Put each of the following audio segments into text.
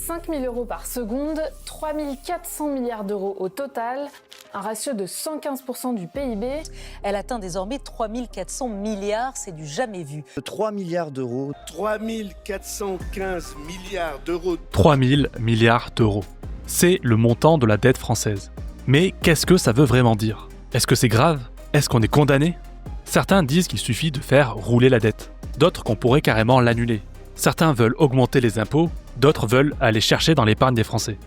5 000 euros par seconde, 3 400 milliards d'euros au total, un ratio de 115% du PIB. Elle atteint désormais 3 400 milliards, c'est du jamais vu. 3 milliards d'euros. 3 415 milliards d'euros. 3 000 milliards d'euros. C'est le montant de la dette française. Mais qu'est-ce que ça veut vraiment dire ? Est-ce que c'est grave ? Est-ce qu'on est condamné ? Certains disent qu'il suffit de faire rouler la dette. D'autres qu'on pourrait carrément l'annuler. Certains veulent augmenter les impôts, d'autres veulent aller chercher dans l'épargne des Français.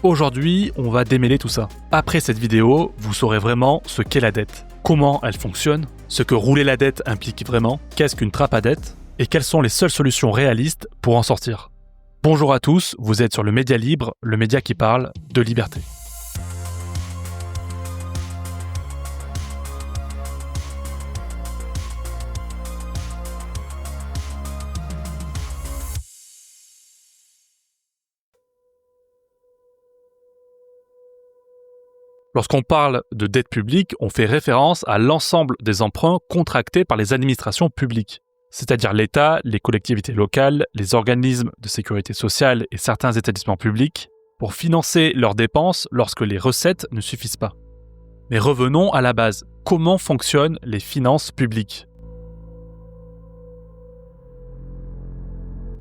Aujourd'hui, on va démêler tout ça. Après cette vidéo, vous saurez vraiment ce qu'est la dette, comment elle fonctionne, ce que rouler la dette implique vraiment, qu'est-ce qu'une trappe à dette, et quelles sont les seules solutions réalistes pour en sortir. Bonjour à tous, vous êtes sur le Média Libre, le média qui parle de liberté. Lorsqu'on parle de dette publique, on fait référence à l'ensemble des emprunts contractés par les administrations publiques, c'est-à-dire l'État, les collectivités locales, les organismes de sécurité sociale et certains établissements publics, pour financer leurs dépenses lorsque les recettes ne suffisent pas. Mais revenons à la base. Comment fonctionnent les finances publiques ?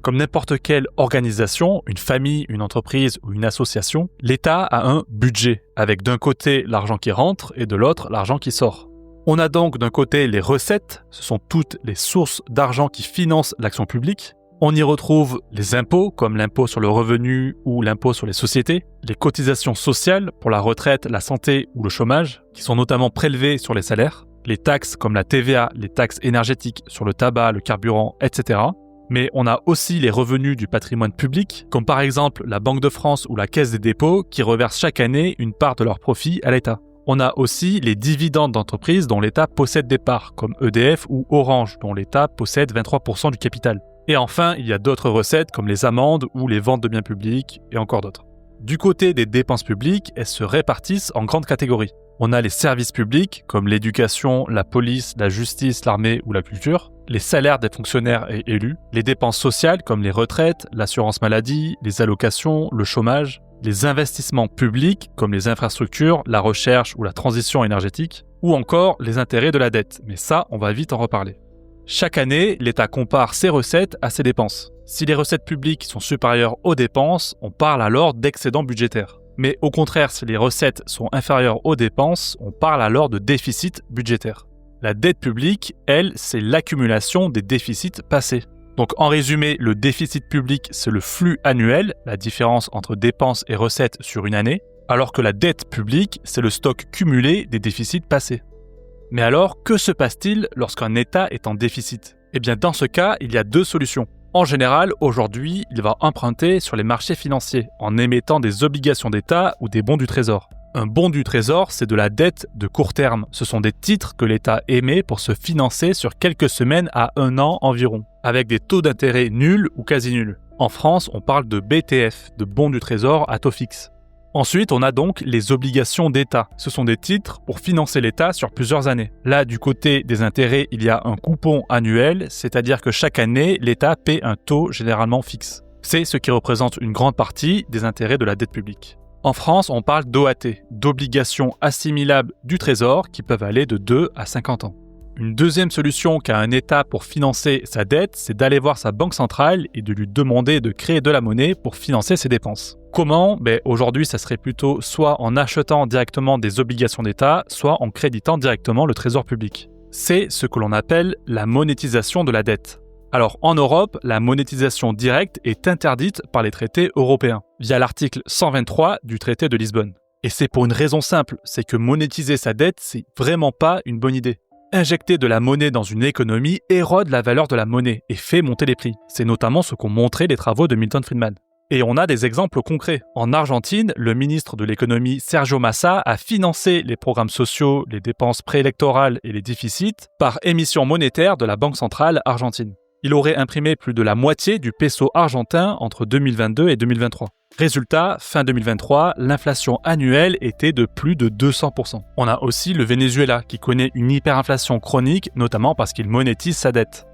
Comme n'importe quelle organisation, une famille, une entreprise ou une association, l'État a un budget, avec d'un côté l'argent qui rentre et de l'autre l'argent qui sort. On a donc d'un côté les recettes, ce sont toutes les sources d'argent qui financent l'action publique. On y retrouve les impôts, comme l'impôt sur le revenu ou l'impôt sur les sociétés, les cotisations sociales pour la retraite, la santé ou le chômage, qui sont notamment prélevées sur les salaires, les taxes comme la TVA, les taxes énergétiques sur le tabac, le carburant, etc. Mais on a aussi les revenus du patrimoine public, comme par exemple la Banque de France ou la Caisse des dépôts qui reversent chaque année une part de leurs profits à l'État. On a aussi les dividendes d'entreprises dont l'État possède des parts, comme EDF ou Orange, dont l'État possède 23% du capital. Et enfin, il y a d'autres recettes comme les amendes ou les ventes de biens publics et encore d'autres. Du côté des dépenses publiques, elles se répartissent en grandes catégories. On a les services publics comme l'éducation, la police, la justice, l'armée ou la culture, les salaires des fonctionnaires et élus, les dépenses sociales comme les retraites, l'assurance maladie, les allocations, le chômage, les investissements publics comme les infrastructures, la recherche ou la transition énergétique, ou encore les intérêts de la dette, mais ça, on va vite en reparler. Chaque année, l'État compare ses recettes à ses dépenses. Si les recettes publiques sont supérieures aux dépenses, on parle alors d'excédent budgétaire. Mais au contraire, si les recettes sont inférieures aux dépenses, on parle alors de déficit budgétaire. La dette publique, elle, c'est l'accumulation des déficits passés. Donc en résumé, le déficit public, c'est le flux annuel, la différence entre dépenses et recettes sur une année, alors que la dette publique, c'est le stock cumulé des déficits passés. Mais alors, que se passe-t-il lorsqu'un État est en déficit ? Eh bien dans ce cas, il y a deux solutions. En général, aujourd'hui, il va emprunter sur les marchés financiers en émettant des obligations d'État ou des bons du Trésor. Un bon du Trésor, c'est de la dette de court terme. Ce sont des titres que l'État émet pour se financer sur quelques semaines à un an environ, avec des taux d'intérêt nuls ou quasi nuls. En France, on parle de BTF, de bons du Trésor à taux fixe. Ensuite, on a donc les obligations d'État. Ce sont des titres pour financer l'État sur plusieurs années. Là, du côté des intérêts, il y a un coupon annuel, c'est-à-dire que chaque année, l'État paie un taux généralement fixe. C'est ce qui représente une grande partie des intérêts de la dette publique. En France, on parle d'OAT, d'obligations assimilables du Trésor qui peuvent aller de 2 à 50 ans. Une deuxième solution qu'a un État pour financer sa dette, c'est d'aller voir sa banque centrale et de lui demander de créer de la monnaie pour financer ses dépenses. Comment ? Aujourd'hui, ça serait plutôt soit en achetant directement des obligations d'État, soit en créditant directement le Trésor public. C'est ce que l'on appelle la monétisation de la dette. Alors en Europe, la monétisation directe est interdite par les traités européens, via l'article 123 du traité de Lisbonne. Et c'est pour une raison simple, c'est que monétiser sa dette, c'est vraiment pas une bonne idée. Injecter de la monnaie dans une économie érode la valeur de la monnaie et fait monter les prix. C'est notamment ce qu'ont montré les travaux de Milton Friedman. Et on a des exemples concrets. En Argentine, le ministre de l'économie Sergio Massa a financé les programmes sociaux, les dépenses préélectorales et les déficits par émission monétaire de la Banque centrale argentine. Il aurait imprimé plus de la moitié du peso argentin entre 2022 et 2023. Résultat, fin 2023, l'inflation annuelle était de plus de 200%. On a aussi le Venezuela qui connaît une hyperinflation chronique, notamment parce qu'il monétise sa dette.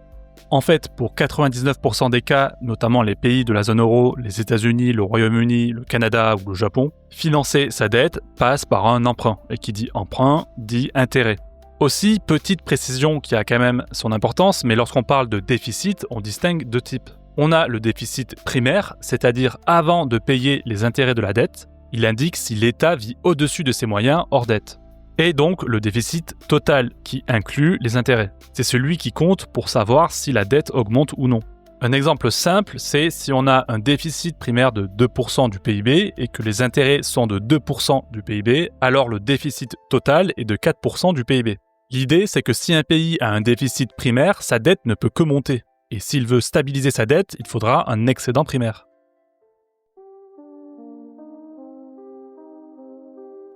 En fait, pour 99% des cas, notamment les pays de la zone euro, les États-Unis, le Royaume-Uni, le Canada ou le Japon, financer sa dette passe par un emprunt. Et qui dit emprunt, dit intérêt. Aussi, petite précision qui a quand même son importance, mais lorsqu'on parle de déficit, on distingue deux types. On a le déficit primaire, c'est-à-dire avant de payer les intérêts de la dette. Il indique si l'État vit au-dessus de ses moyens hors dette. Et donc le déficit total qui inclut les intérêts. C'est celui qui compte pour savoir si la dette augmente ou non. Un exemple simple, c'est si on a un déficit primaire de 2% du PIB et que les intérêts sont de 2% du PIB, alors le déficit total est de 4% du PIB. L'idée, c'est que si un pays a un déficit primaire, sa dette ne peut que monter. Et s'il veut stabiliser sa dette, il faudra un excédent primaire.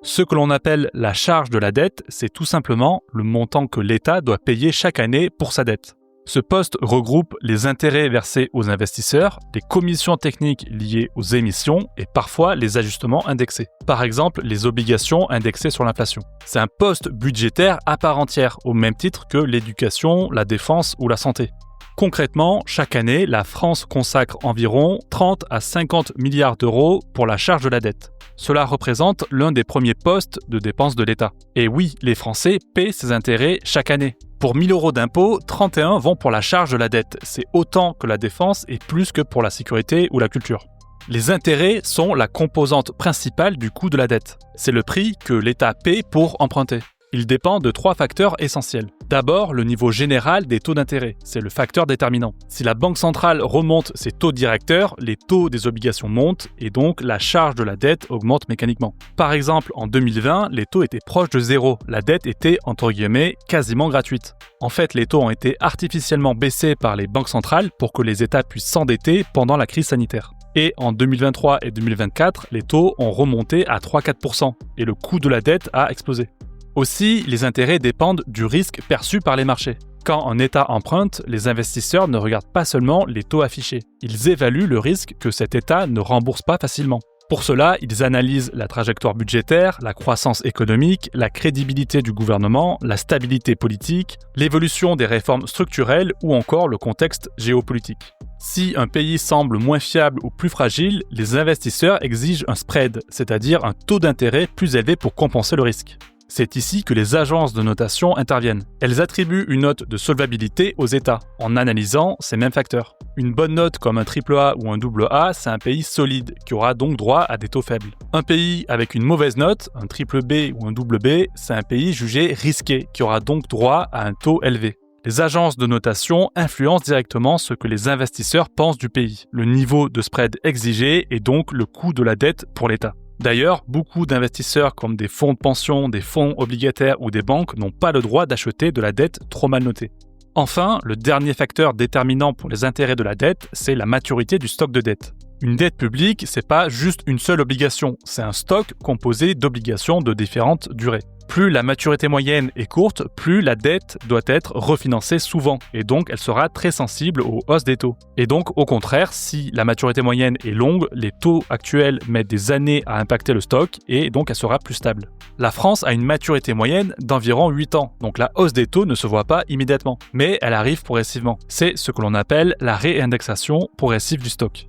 Ce que l'on appelle la charge de la dette, c'est tout simplement le montant que l'État doit payer chaque année pour sa dette. Ce poste regroupe les intérêts versés aux investisseurs, les commissions techniques liées aux émissions et parfois les ajustements indexés. Par exemple, les obligations indexées sur l'inflation. C'est un poste budgétaire à part entière, au même titre que l'éducation, la défense ou la santé. Concrètement, chaque année, la France consacre environ 30 à 50 milliards d'euros pour la charge de la dette. Cela représente l'un des premiers postes de dépenses de l'État. Et oui, les Français paient ces intérêts chaque année. Pour 1 000 € d'impôts, 31 vont pour la charge de la dette. C'est autant que la défense et plus que pour la sécurité ou la culture. Les intérêts sont la composante principale du coût de la dette. C'est le prix que l'État paie pour emprunter. Il dépend de 3 facteurs essentiels. D'abord, le niveau général des taux d'intérêt, c'est le facteur déterminant. Si la Banque centrale remonte ses taux directeurs, les taux des obligations montent et donc la charge de la dette augmente mécaniquement. Par exemple, en 2020, les taux étaient proches de zéro, la dette était entre guillemets quasiment gratuite. En fait, les taux ont été artificiellement baissés par les banques centrales pour que les États puissent s'endetter pendant la crise sanitaire. Et en 2023 et 2024, les taux ont remonté à 3-4% et le coût de la dette a explosé. Aussi, les intérêts dépendent du risque perçu par les marchés. Quand un État emprunte, les investisseurs ne regardent pas seulement les taux affichés. Ils évaluent le risque que cet État ne rembourse pas facilement. Pour cela, ils analysent la trajectoire budgétaire, la croissance économique, la crédibilité du gouvernement, la stabilité politique, l'évolution des réformes structurelles ou encore le contexte géopolitique. Si un pays semble moins fiable ou plus fragile, les investisseurs exigent un spread, c'est-à-dire un taux d'intérêt plus élevé pour compenser le risque. C'est ici que les agences de notation interviennent. Elles attribuent une note de solvabilité aux États, en analysant ces mêmes facteurs. Une bonne note comme un AAA ou un AA, c'est un pays solide, qui aura donc droit à des taux faibles. Un pays avec une mauvaise note, un BBB ou un BB, c'est un pays jugé risqué, qui aura donc droit à un taux élevé. Les agences de notation influencent directement ce que les investisseurs pensent du pays, le niveau de spread exigé et donc le coût de la dette pour l'État. D'ailleurs, beaucoup d'investisseurs comme des fonds de pension, des fonds obligataires ou des banques n'ont pas le droit d'acheter de la dette trop mal notée. Enfin, le dernier facteur déterminant pour les intérêts de la dette, c'est la maturité du stock de dette. Une dette publique, c'est pas juste une seule obligation, c'est un stock composé d'obligations de différentes durées. Plus la maturité moyenne est courte, plus la dette doit être refinancée souvent, et donc elle sera très sensible aux hausses des taux. Et donc au contraire, si la maturité moyenne est longue, les taux actuels mettent des années à impacter le stock, et donc elle sera plus stable. La France a une maturité moyenne d'environ 8 ans, donc la hausse des taux ne se voit pas immédiatement, mais elle arrive progressivement. C'est ce que l'on appelle la réindexation progressive du stock.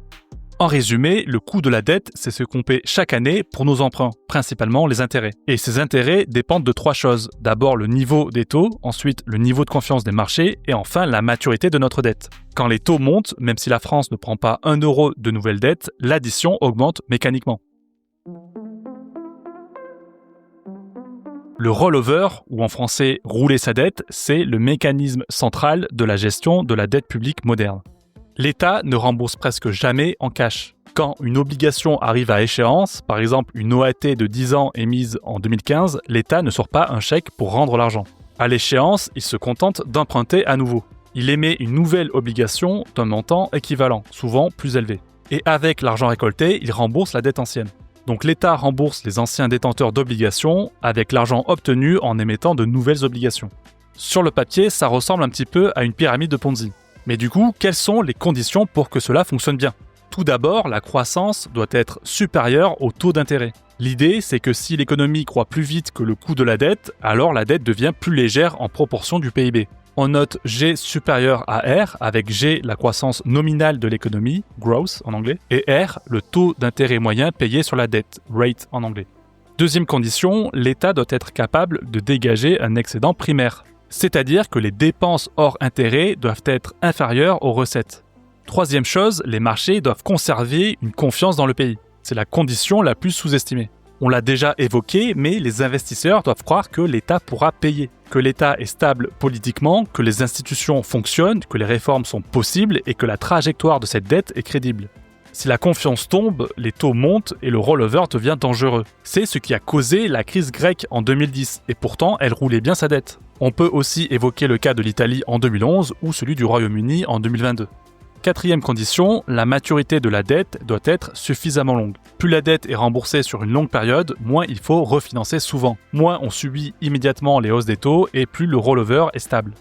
En résumé, le coût de la dette, c'est ce qu'on paie chaque année pour nos emprunts, principalement les intérêts. Et ces intérêts dépendent de 3 choses. D'abord le niveau des taux, ensuite le niveau de confiance des marchés et enfin la maturité de notre dette. Quand les taux montent, même si la France ne prend pas 1 euro de nouvelles dettes, l'addition augmente mécaniquement. Le rollover, ou en français rouler sa dette, c'est le mécanisme central de la gestion de la dette publique moderne. L'État ne rembourse presque jamais en cash. Quand une obligation arrive à échéance, par exemple une OAT de 10 ans émise en 2015, l'État ne sort pas un chèque pour rendre l'argent. À l'échéance, il se contente d'emprunter à nouveau. Il émet une nouvelle obligation d'un montant équivalent, souvent plus élevé. Et avec l'argent récolté, il rembourse la dette ancienne. Donc l'État rembourse les anciens détenteurs d'obligations avec l'argent obtenu en émettant de nouvelles obligations. Sur le papier, ça ressemble un petit peu à une pyramide de Ponzi. Mais du coup, quelles sont les conditions pour que cela fonctionne bien ? Tout d'abord, la croissance doit être supérieure au taux d'intérêt. L'idée, c'est que si l'économie croît plus vite que le coût de la dette, alors la dette devient plus légère en proportion du PIB. On note G supérieur à R, avec G la croissance nominale de l'économie, growth en anglais, et R le taux d'intérêt moyen payé sur la dette, rate en anglais. Deuxième condition, l'État doit être capable de dégager un excédent primaire, c'est-à-dire que les dépenses hors intérêt doivent être inférieures aux recettes. Troisième chose, les marchés doivent conserver une confiance dans le pays. C'est la condition la plus sous-estimée. On l'a déjà évoqué, mais les investisseurs doivent croire que l'État pourra payer, que l'État est stable politiquement, que les institutions fonctionnent, que les réformes sont possibles et que la trajectoire de cette dette est crédible. Si la confiance tombe, les taux montent et le rollover devient dangereux. C'est ce qui a causé la crise grecque en 2010, et pourtant elle roulait bien sa dette. On peut aussi évoquer le cas de l'Italie en 2011 ou celui du Royaume-Uni en 2022. Quatrième condition, la maturité de la dette doit être suffisamment longue. Plus la dette est remboursée sur une longue période, moins il faut refinancer souvent. Moins on subit immédiatement les hausses des taux et plus le rollover est stable.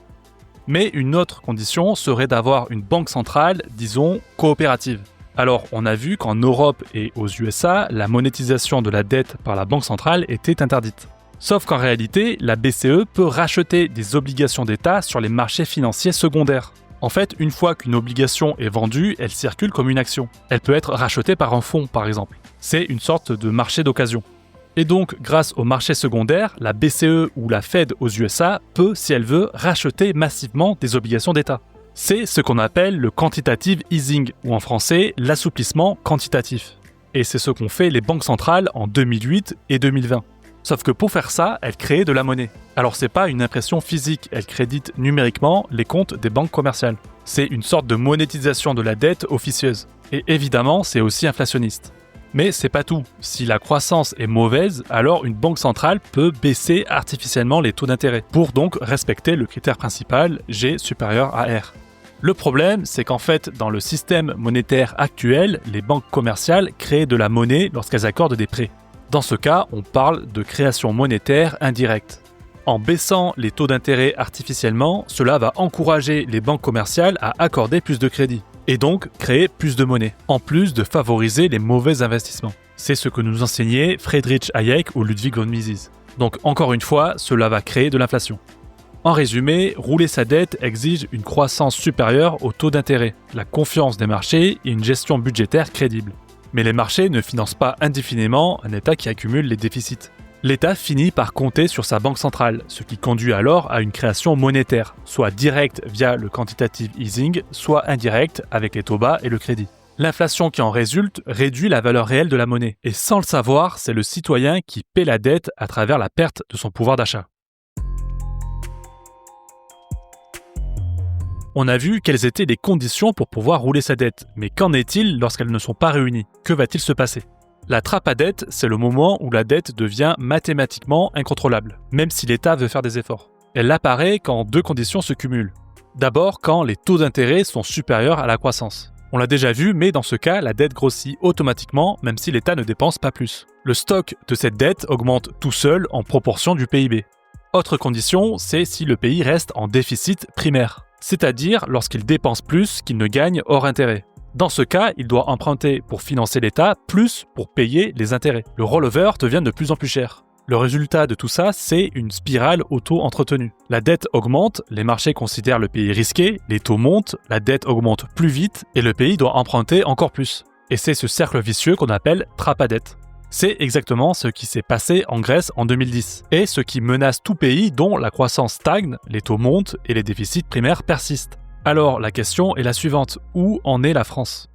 Mais une autre condition serait d'avoir une banque centrale, disons, coopérative. Alors, on a vu qu'en Europe et aux USA, la monétisation de la dette par la banque centrale était interdite. Sauf qu'en réalité, la BCE peut racheter des obligations d'État sur les marchés financiers secondaires. En fait, une fois qu'une obligation est vendue, elle circule comme une action. Elle peut être rachetée par un fonds, par exemple. C'est une sorte de marché d'occasion. Et donc, grâce au marché secondaire, la BCE ou la Fed aux USA peut, si elle veut, racheter massivement des obligations d'État. C'est ce qu'on appelle le quantitative easing, ou en français, l'assouplissement quantitatif. Et c'est ce qu'ont fait les banques centrales en 2008 et 2020. Sauf que pour faire ça, elles créent de la monnaie. Alors c'est pas une impression physique, elles créditent numériquement les comptes des banques commerciales. C'est une sorte de monétisation de la dette officieuse. Et évidemment, c'est aussi inflationniste. Mais c'est pas tout. Si la croissance est mauvaise, alors une banque centrale peut baisser artificiellement les taux d'intérêt, pour donc respecter le critère principal, G supérieur à R. Le problème, c'est qu'en fait, dans le système monétaire actuel, les banques commerciales créent de la monnaie lorsqu'elles accordent des prêts. Dans ce cas, on parle de création monétaire indirecte. En baissant les taux d'intérêt artificiellement, cela va encourager les banques commerciales à accorder plus de crédit, et donc créer plus de monnaie, en plus de favoriser les mauvais investissements. C'est ce que nous enseignaient Friedrich Hayek ou Ludwig von Mises. Donc encore une fois, cela va créer de l'inflation. En résumé, rouler sa dette exige une croissance supérieure au taux d'intérêt, la confiance des marchés et une gestion budgétaire crédible. Mais les marchés ne financent pas indéfiniment un État qui accumule les déficits. L'État finit par compter sur sa banque centrale, ce qui conduit alors à une création monétaire, soit directe via le quantitative easing, soit indirecte avec les taux bas et le crédit. L'inflation qui en résulte réduit la valeur réelle de la monnaie, et sans le savoir, c'est le citoyen qui paie la dette à travers la perte de son pouvoir d'achat. On a vu quelles étaient les conditions pour pouvoir rouler sa dette, mais qu'en est-il lorsqu'elles ne sont pas réunies? Que va-t-il se passer? La trappe à dette, c'est le moment où la dette devient mathématiquement incontrôlable, même si l'État veut faire des efforts. Elle apparaît quand deux conditions se cumulent. D'abord, quand les taux d'intérêt sont supérieurs à la croissance. On l'a déjà vu, mais dans ce cas, la dette grossit automatiquement, même si l'État ne dépense pas plus. Le stock de cette dette augmente tout seul en proportion du PIB. Autre condition, c'est si le pays reste en déficit primaire, c'est-à-dire lorsqu'il dépense plus qu'il ne gagne hors intérêt. Dans ce cas, il doit emprunter pour financer l'État, plus pour payer les intérêts. Le rollover devient de plus en plus cher. Le résultat de tout ça, c'est une spirale auto-entretenue. La dette augmente, les marchés considèrent le pays risqué, les taux montent, la dette augmente plus vite et le pays doit emprunter encore plus. Et c'est ce cercle vicieux qu'on appelle trappe à dette. C'est exactement ce qui s'est passé en Grèce en 2010, et ce qui menace tout pays dont la croissance stagne, les taux montent et les déficits primaires persistent. Alors la question est la suivante, où en est la France ?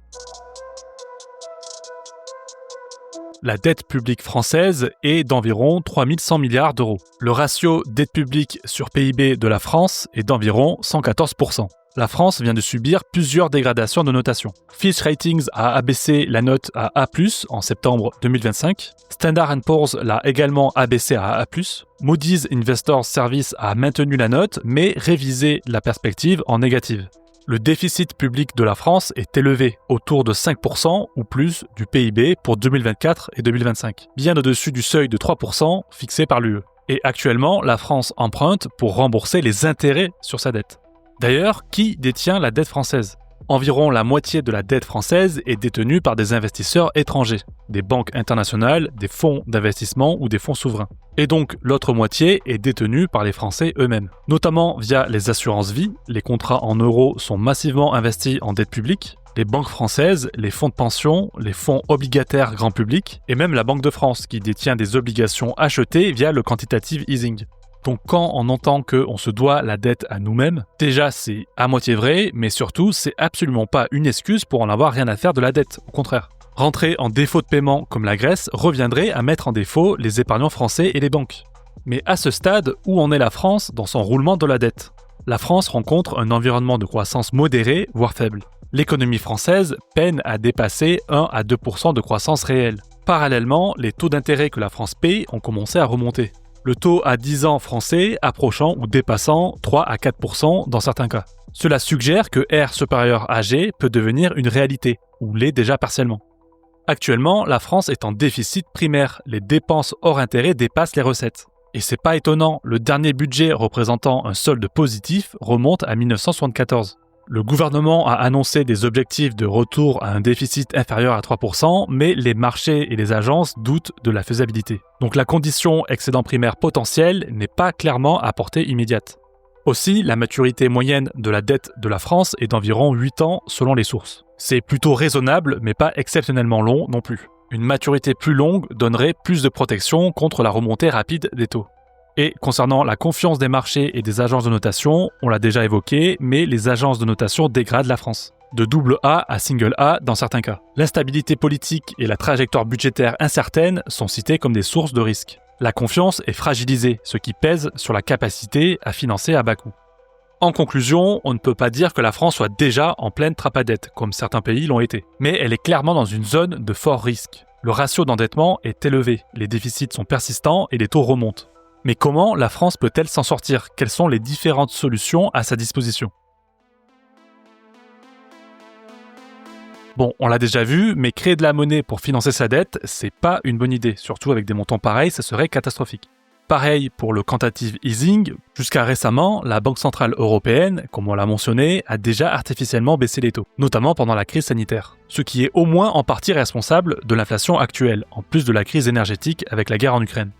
La dette publique française est d'environ 3100 milliards d'euros. Le ratio dette publique sur PIB de la France est d'environ 114%. La France vient de subir plusieurs dégradations de notation. Fitch Ratings a abaissé la note à A+, en septembre 2025. Standard & Poor's l'a également abaissé à A+. Moody's Investors Service a maintenu la note, mais révisé la perspective en négative. Le déficit public de la France est élevé, autour de 5% ou plus du PIB pour 2024 et 2025, bien au-dessus du seuil de 3% fixé par l'UE. Et actuellement, la France emprunte pour rembourser les intérêts sur sa dette. D'ailleurs, qui détient la dette française ? Environ la moitié de la dette française est détenue par des investisseurs étrangers, des banques internationales, des fonds d'investissement ou des fonds souverains. Et donc l'autre moitié est détenue par les Français eux-mêmes, notamment via les assurances vie. Les contrats en euros sont massivement investis en dette publique, les banques françaises, les fonds de pension, les fonds obligataires grand public, et même la Banque de France qui détient des obligations achetées via le quantitative easing. Donc quand on entend qu'on se doit la dette à nous-mêmes, déjà c'est à moitié vrai, mais surtout c'est absolument pas une excuse pour en avoir rien à faire de la dette, au contraire. Rentrer en défaut de paiement comme la Grèce reviendrait à mettre en défaut les épargnants français et les banques. Mais à ce stade, où en est la France dans son roulement de la dette ? La France rencontre un environnement de croissance modéré, voire faible. L'économie française peine à dépasser 1 à 2% de croissance réelle. Parallèlement, les taux d'intérêt que la France paye ont commencé à remonter. Le taux à 10 ans français approchant ou dépassant 3 à 4% dans certains cas. Cela suggère que R supérieur à G peut devenir une réalité, ou l'est déjà partiellement. Actuellement, la France est en déficit primaire, les dépenses hors intérêt dépassent les recettes. Et c'est pas étonnant, le dernier budget représentant un solde positif remonte à 1974. Le gouvernement a annoncé des objectifs de retour à un déficit inférieur à 3%, mais les marchés et les agences doutent de la faisabilité. Donc la condition excédent primaire potentiel n'est pas clairement à portée immédiate. Aussi, la maturité moyenne de la dette de la France est d'environ 8 ans selon les sources. C'est plutôt raisonnable, mais pas exceptionnellement long non plus. Une maturité plus longue donnerait plus de protection contre la remontée rapide des taux. Et concernant la confiance des marchés et des agences de notation, on l'a déjà évoqué, mais les agences de notation dégradent la France. De double A à single A dans certains cas. L'instabilité politique et la trajectoire budgétaire incertaine sont citées comme des sources de risque. La confiance est fragilisée, ce qui pèse sur la capacité à financer à bas coût. En conclusion, on ne peut pas dire que la France soit déjà en pleine trappe à dette, comme certains pays l'ont été. Mais elle est clairement dans une zone de fort risque. Le ratio d'endettement est élevé, les déficits sont persistants et les taux remontent. Mais comment la France peut-elle s'en sortir ? Quelles sont les différentes solutions à sa disposition ? Bon, on l'a déjà vu, mais créer de la monnaie pour financer sa dette, c'est pas une bonne idée. Surtout avec des montants pareils, ça serait catastrophique. Pareil pour le quantitative easing, jusqu'à récemment, la Banque Centrale Européenne, comme on l'a mentionné, a déjà artificiellement baissé les taux, notamment pendant la crise sanitaire. Ce qui est au moins en partie responsable de l'inflation actuelle, en plus de la crise énergétique avec la guerre en Ukraine.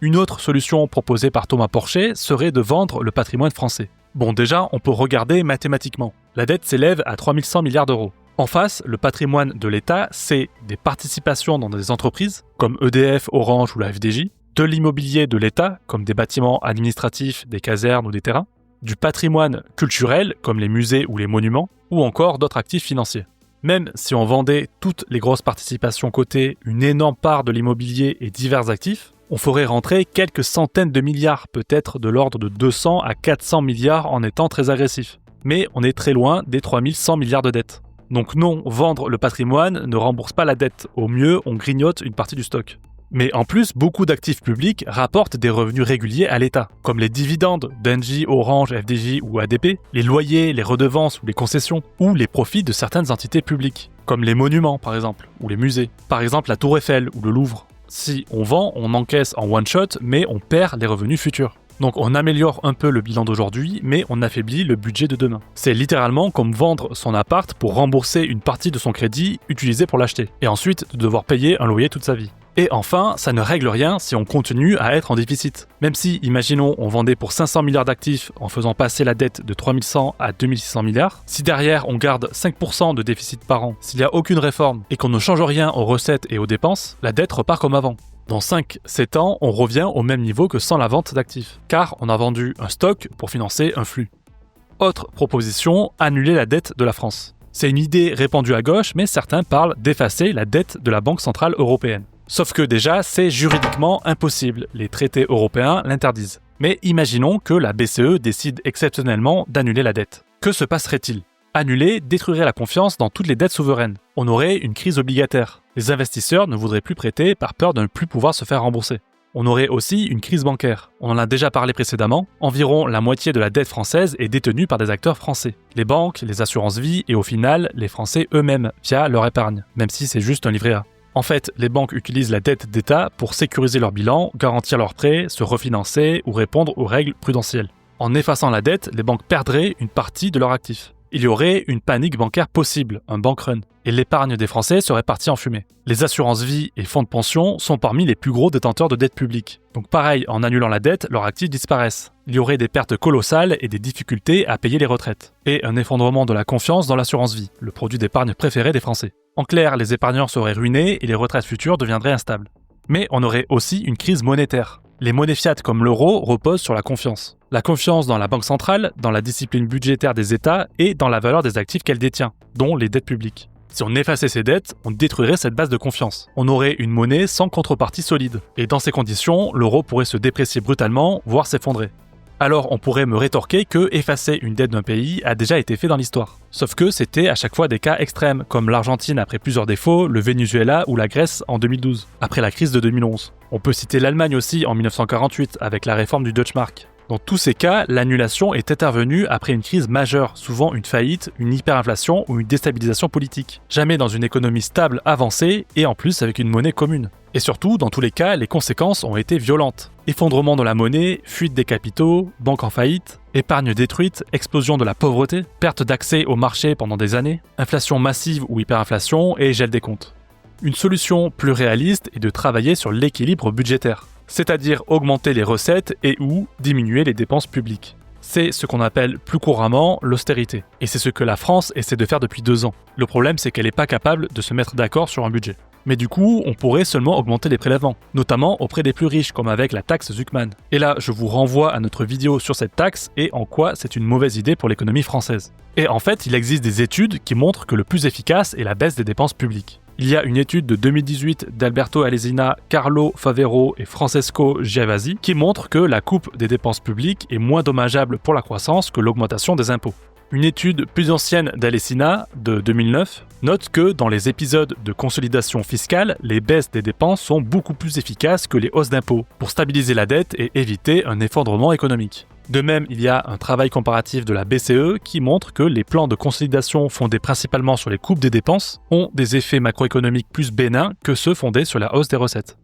Une autre solution proposée par Thomas Porcher serait de vendre le patrimoine français. Bon, déjà, on peut regarder mathématiquement. La dette s'élève à 3100 milliards d'euros. En face, le patrimoine de l'État, c'est des participations dans des entreprises, comme EDF, Orange ou la FDJ, de l'immobilier de l'État, comme des bâtiments administratifs, des casernes ou des terrains, du patrimoine culturel, comme les musées ou les monuments, ou encore d'autres actifs financiers. Même si on vendait toutes les grosses participations cotées, une énorme part de l'immobilier et divers actifs, on ferait rentrer quelques centaines de milliards, peut-être de l'ordre de 200 à 400 milliards en étant très agressif. Mais on est très loin des 3100 milliards de dettes. Donc non, vendre le patrimoine ne rembourse pas la dette. Au mieux, on grignote une partie du stock. Mais en plus, beaucoup d'actifs publics rapportent des revenus réguliers à l'État, comme les dividendes d'Engie, Orange, FDJ ou ADP, les loyers, les redevances ou les concessions, ou les profits de certaines entités publiques, comme les monuments par exemple, ou les musées. Par exemple la Tour Eiffel ou le Louvre. Si on vend, on encaisse en one shot, mais on perd les revenus futurs. Donc on améliore un peu le bilan d'aujourd'hui, mais on affaiblit le budget de demain. C'est littéralement comme vendre son appart pour rembourser une partie de son crédit utilisé pour l'acheter, et ensuite de devoir payer un loyer toute sa vie. Et enfin, ça ne règle rien si on continue à être en déficit. Même si, imaginons, on vendait pour 500 milliards d'actifs en faisant passer la dette de 3100 à 2600 milliards, si derrière on garde 5% de déficit par an, s'il n'y a aucune réforme et qu'on ne change rien aux recettes et aux dépenses, la dette repart comme avant. Dans 5-7 ans, on revient au même niveau que sans la vente d'actifs, car on a vendu un stock pour financer un flux. Autre proposition, annuler la dette de la France. C'est une idée répandue à gauche, mais certains parlent d'effacer la dette de la Banque Centrale Européenne. Sauf que déjà, c'est juridiquement impossible, les traités européens l'interdisent. Mais imaginons que la BCE décide exceptionnellement d'annuler la dette. Que se passerait-il ? Annuler détruirait la confiance dans toutes les dettes souveraines. On aurait une crise obligataire. Les investisseurs ne voudraient plus prêter par peur de ne plus pouvoir se faire rembourser. On aurait aussi une crise bancaire. On en a déjà parlé précédemment. Environ la moitié de la dette française est détenue par des acteurs français. Les banques, les assurances vie et au final, les Français eux-mêmes, via leur épargne, même si c'est juste un livret A. En fait, les banques utilisent la dette d'État pour sécuriser leur bilan, garantir leurs prêts, se refinancer ou répondre aux règles prudentielles. En effaçant la dette, les banques perdraient une partie de leurs actifs. il y aurait une panique bancaire possible, un bank run, et l'épargne des Français serait partie en fumée. Les assurances-vie et fonds de pension sont parmi les plus gros détenteurs de dette publique. Donc pareil, en annulant la dette, leurs actifs disparaissent. Il y aurait des pertes colossales et des difficultés à payer les retraites. Et un effondrement de la confiance dans l'assurance-vie, le produit d'épargne préféré des Français. En clair, les épargnants seraient ruinés et les retraites futures deviendraient instables. Mais on aurait aussi une crise monétaire. Les monnaies fiat comme l'euro reposent sur la confiance. La confiance dans la banque centrale, dans la discipline budgétaire des États et dans la valeur des actifs qu'elle détient, dont les dettes publiques. Si on effaçait ces dettes, on détruirait cette base de confiance. On aurait une monnaie sans contrepartie solide. Et dans ces conditions, l'euro pourrait se déprécier brutalement, voire s'effondrer. Alors on pourrait me rétorquer que effacer une dette d'un pays a déjà été fait dans l'histoire. Sauf que c'était à chaque fois des cas extrêmes, comme l'Argentine après plusieurs défauts, le Venezuela ou la Grèce en 2012, après la crise de 2011. On peut citer l'Allemagne aussi en 1948 avec la réforme du Deutsche Mark. Dans tous ces cas, l'annulation est intervenue après une crise majeure, souvent une faillite, une hyperinflation ou une déstabilisation politique. Jamais dans une économie stable avancée et en plus avec une monnaie commune. Et surtout, dans tous les cas, les conséquences ont été violentes. Effondrement de la monnaie, fuite des capitaux, banque en faillite, épargne détruite, explosion de la pauvreté, perte d'accès au marché pendant des années, inflation massive ou hyperinflation et gel des comptes. Une solution plus réaliste est de travailler sur l'équilibre budgétaire, c'est-à-dire augmenter les recettes et ou diminuer les dépenses publiques. C'est ce qu'on appelle plus couramment l'austérité. Et c'est ce que la France essaie de faire depuis 2 ans. Le problème, c'est qu'elle n'est pas capable de se mettre d'accord sur un budget. Mais du coup, on pourrait seulement augmenter les prélèvements, notamment auprès des plus riches, comme avec la taxe Zuckman. Et là, je vous renvoie à notre vidéo sur cette taxe et en quoi c'est une mauvaise idée pour l'économie française. Et en fait, il existe des études qui montrent que le plus efficace est la baisse des dépenses publiques. Il y a une étude de 2018 d'Alberto Alesina, Carlo Favero et Francesco Giavazzi qui montre que la coupe des dépenses publiques est moins dommageable pour la croissance que l'augmentation des impôts. Une étude plus ancienne d'Alesina, de 2009, note que dans les épisodes de consolidation fiscale, les baisses des dépenses sont beaucoup plus efficaces que les hausses d'impôts pour stabiliser la dette et éviter un effondrement économique. De même, il y a un travail comparatif de la BCE qui montre que les plans de consolidation fondés principalement sur les coupes des dépenses ont des effets macroéconomiques plus bénins que ceux fondés sur la hausse des recettes.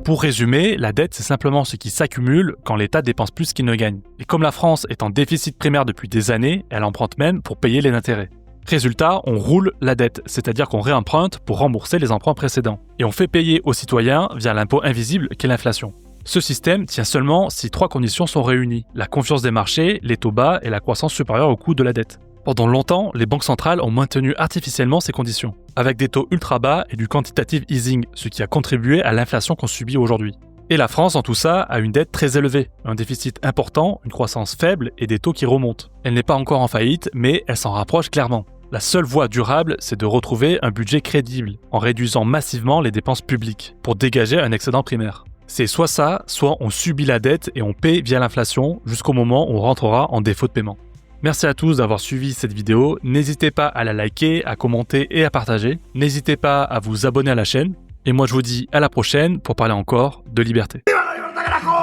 Pour résumer, la dette c'est simplement ce qui s'accumule quand l'État dépense plus qu'il ne gagne. Et comme la France est en déficit primaire depuis des années, elle emprunte même pour payer les intérêts. Résultat, on roule la dette, c'est-à-dire qu'on réemprunte pour rembourser les emprunts précédents. Et on fait payer aux citoyens via l'impôt invisible qu'est l'inflation. Ce système tient seulement si 3 conditions sont réunies: la confiance des marchés, les taux bas et la croissance supérieure au coût de la dette. Pendant longtemps, les banques centrales ont maintenu artificiellement ces conditions, avec des taux ultra bas et du quantitative easing, ce qui a contribué à l'inflation qu'on subit aujourd'hui. Et la France, en tout ça, a une dette très élevée, un déficit important, une croissance faible et des taux qui remontent. Elle n'est pas encore en faillite, mais elle s'en rapproche clairement. La seule voie durable, c'est de retrouver un budget crédible, en réduisant massivement les dépenses publiques, pour dégager un excédent primaire. C'est soit ça, soit on subit la dette et on paie via l'inflation, jusqu'au moment où on rentrera en défaut de paiement. Merci à tous d'avoir suivi cette vidéo, n'hésitez pas à la liker, à commenter et à partager. N'hésitez pas à vous abonner à la chaîne. Et moi je vous dis à la prochaine pour parler encore de liberté. ¡Viva la libertad, carajo!